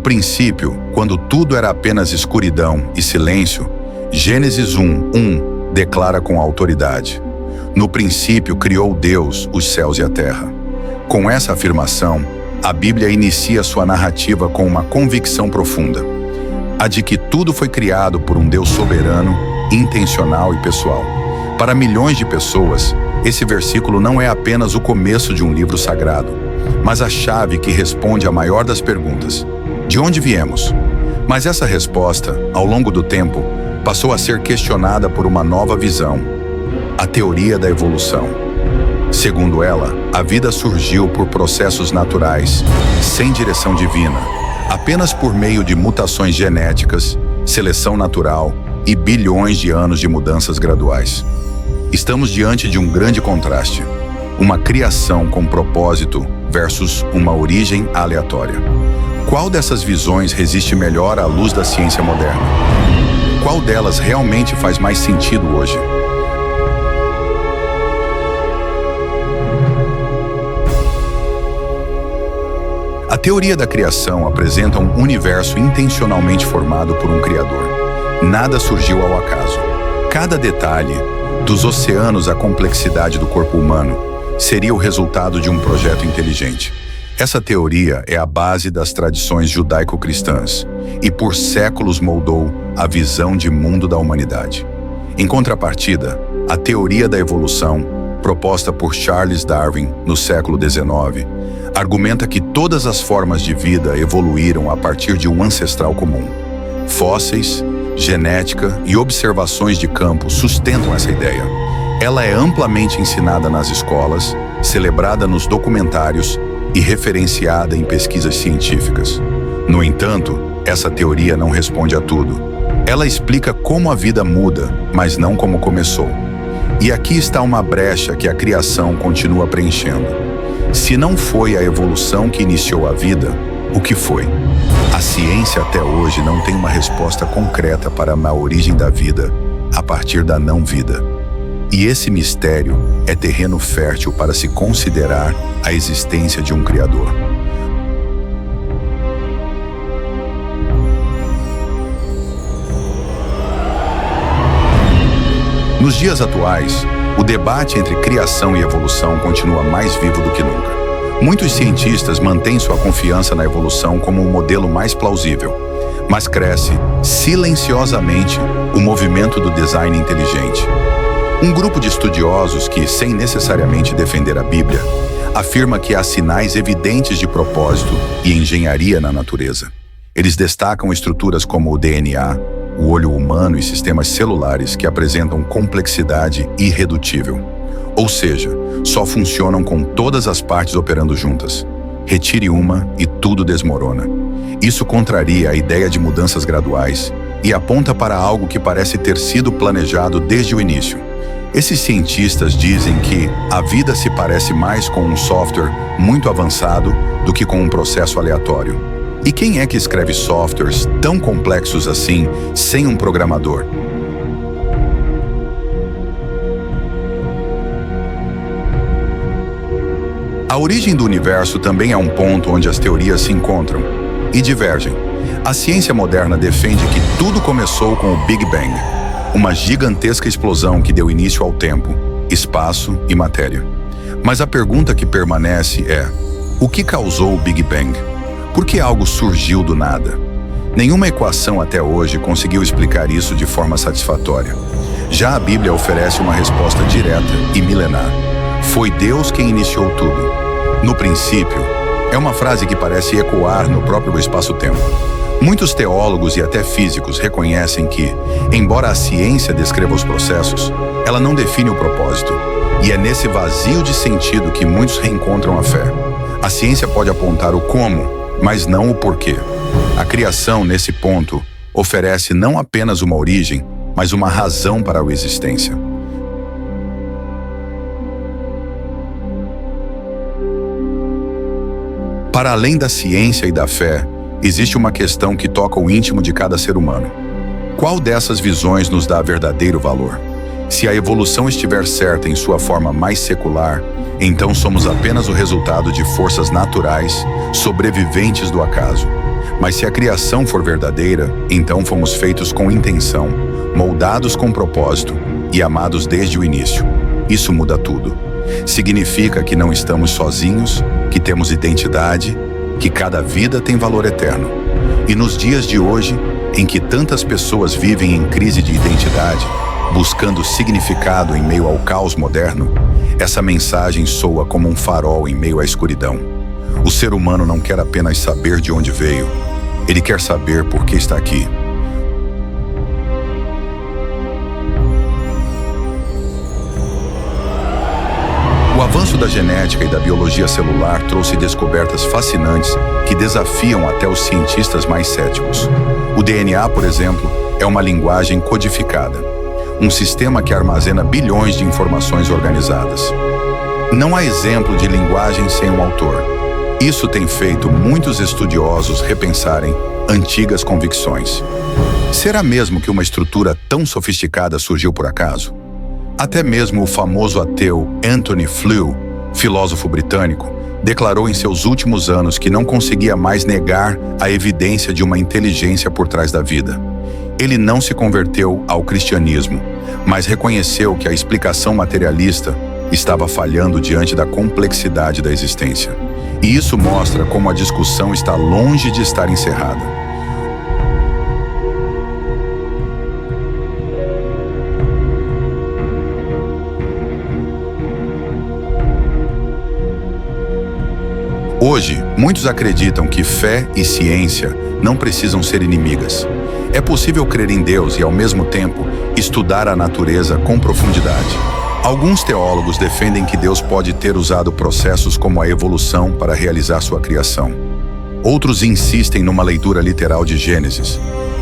princípio, quando tudo era apenas escuridão e silêncio, Gênesis 1:1 declara com autoridade: no princípio criou Deus os céus e a terra. Com essa afirmação, a Bíblia inicia sua narrativa com uma convicção profunda: a de que tudo foi criado por um Deus soberano, intencional e pessoal. Para milhões de pessoas, esse versículo não é apenas o começo de um livro sagrado, mas a chave que responde à maior das perguntas: de onde viemos? Mas essa resposta, ao longo do tempo, passou a ser questionada por uma nova visão: a teoria da evolução. Segundo ela, a vida surgiu por processos naturais, sem direção divina, apenas por meio de mutações genéticas, seleção natural e bilhões de anos de mudanças graduais. Estamos diante de um grande contraste: uma criação com propósito versus uma origem aleatória. Qual dessas visões resiste melhor à luz da ciência moderna? Qual delas realmente faz mais sentido hoje? A teoria da criação apresenta um universo intencionalmente formado por um Criador. Nada surgiu ao acaso. Cada detalhe, dos oceanos à complexidade do corpo humano, seria o resultado de um projeto inteligente. Essa teoria é a base das tradições judaico-cristãs e por séculos moldou a visão de mundo da humanidade. Em contrapartida, a teoria da evolução, proposta por Charles Darwin no século XIX, argumenta que todas as formas de vida evoluíram a partir de um ancestral comum. Fósseis, genética e observações de campo sustentam essa ideia. Ela é amplamente ensinada nas escolas, celebrada nos documentários e referenciada em pesquisas científicas. No entanto, essa teoria não responde a tudo. Ela explica como a vida muda, mas não como começou. E aqui está uma brecha que a criação continua preenchendo. Se não foi a evolução que iniciou a vida, o que foi? A ciência até hoje não tem uma resposta concreta para a origem da vida a partir da não-vida. E esse mistério é terreno fértil para se considerar a existência de um Criador. Nos dias atuais, o debate entre criação e evolução continua mais vivo do que nunca. Muitos cientistas mantêm sua confiança na evolução como um modelo mais plausível, mas cresce, silenciosamente, o movimento do design inteligente. Um grupo de estudiosos que, sem necessariamente defender a Bíblia, afirma que há sinais evidentes de propósito e engenharia na natureza. Eles destacam estruturas como o DNA, o olho humano e sistemas celulares que apresentam complexidade irredutível. Ou seja, só funcionam com todas as partes operando juntas. Retire uma e tudo desmorona. Isso contraria a ideia de mudanças graduais e aponta para algo que parece ter sido planejado desde o início. Esses cientistas dizem que a vida se parece mais com um software muito avançado do que com um processo aleatório. E quem é que escreve softwares tão complexos assim, sem um programador? A origem do universo também é um ponto onde as teorias se encontram e divergem. A ciência moderna defende que tudo começou com o Big Bang, uma gigantesca explosão que deu início ao tempo, espaço e matéria. Mas a pergunta que permanece é: o que causou o Big Bang? Por que algo surgiu do nada? Nenhuma equação até hoje conseguiu explicar isso de forma satisfatória. Já a Bíblia oferece uma resposta direta e milenar. Foi Deus quem iniciou tudo. No princípio, é uma frase que parece ecoar no próprio espaço-tempo. Muitos teólogos e até físicos reconhecem que, embora a ciência descreva os processos, ela não define o propósito. E é nesse vazio de sentido que muitos reencontram a fé. A ciência pode apontar o como, mas não o porquê. A criação, nesse ponto, oferece não apenas uma origem, mas uma razão para a existência. Para além da ciência e da fé, existe uma questão que toca o íntimo de cada ser humano. Qual dessas visões nos dá verdadeiro valor? Se a evolução estiver certa em sua forma mais secular, então somos apenas o resultado de forças naturais, sobreviventes do acaso. Mas se a criação for verdadeira, então fomos feitos com intenção, moldados com propósito e amados desde o início. Isso muda tudo. Significa que não estamos sozinhos, que temos identidade, que cada vida tem valor eterno. E nos dias de hoje, em que tantas pessoas vivem em crise de identidade, buscando significado em meio ao caos moderno, essa mensagem soa como um farol em meio à escuridão. O ser humano não quer apenas saber de onde veio, ele quer saber por que está aqui. O avanço da genética e da biologia celular trouxe descobertas fascinantes que desafiam até os cientistas mais céticos. O DNA, por exemplo, é uma linguagem codificada, um sistema que armazena bilhões de informações organizadas. Não há exemplo de linguagem sem um autor. Isso tem feito muitos estudiosos repensarem antigas convicções. Será mesmo que uma estrutura tão sofisticada surgiu por acaso? Até mesmo o famoso ateu Anthony Flew, filósofo britânico, declarou em seus últimos anos que não conseguia mais negar a evidência de uma inteligência por trás da vida. Ele não se converteu ao cristianismo, mas reconheceu que a explicação materialista estava falhando diante da complexidade da existência. E isso mostra como a discussão está longe de estar encerrada. Hoje, muitos acreditam que fé e ciência não precisam ser inimigas. É possível crer em Deus e, ao mesmo tempo, estudar a natureza com profundidade. Alguns teólogos defendem que Deus pode ter usado processos como a evolução para realizar sua criação. Outros insistem numa leitura literal de Gênesis.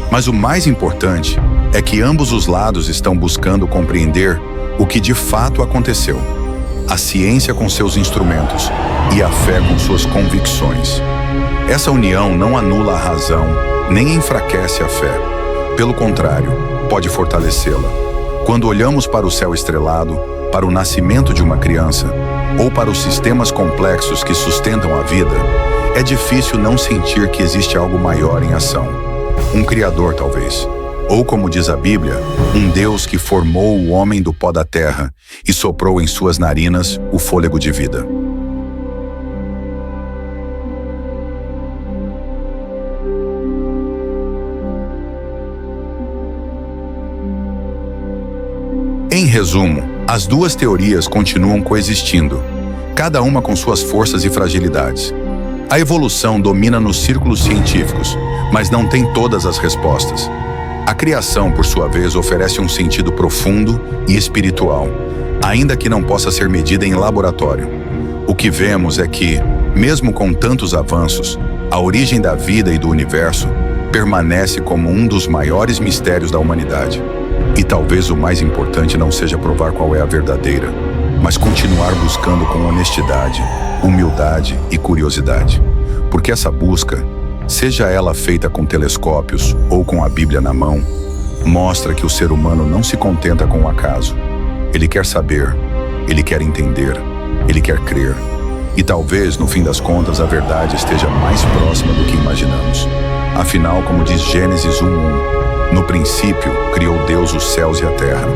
Mas o mais importante é que ambos os lados estão buscando compreender o que de fato aconteceu. A ciência com seus instrumentos e a fé com suas convicções. Essa união não anula a razão, nem enfraquece a fé. Pelo contrário, pode fortalecê-la. Quando olhamos para o céu estrelado, para o nascimento de uma criança, ou para os sistemas complexos que sustentam a vida, é difícil não sentir que existe algo maior em ação. Um Criador, talvez. Ou, como diz a Bíblia, um Deus que formou o homem do pó da terra e soprou em suas narinas o fôlego de vida. Em resumo, as duas teorias continuam coexistindo, cada uma com suas forças e fragilidades. A evolução domina nos círculos científicos, mas não tem todas as respostas. A criação, por sua vez, oferece um sentido profundo e espiritual, ainda que não possa ser medida em laboratório. O que vemos é que, mesmo com tantos avanços, a origem da vida e do universo permanece como um dos maiores mistérios da humanidade. E talvez o mais importante não seja provar qual é a verdadeira, mas continuar buscando com honestidade, humildade e curiosidade. Porque essa busca, seja ela feita com telescópios ou com a Bíblia na mão, mostra que o ser humano não se contenta com o acaso. Ele quer saber, ele quer entender, ele quer crer. E talvez, no fim das contas, a verdade esteja mais próxima do que imaginamos. Afinal, como diz Gênesis 1:1, no princípio criou Deus os céus e a terra.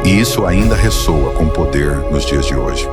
E isso ainda ressoa com poder nos dias de hoje.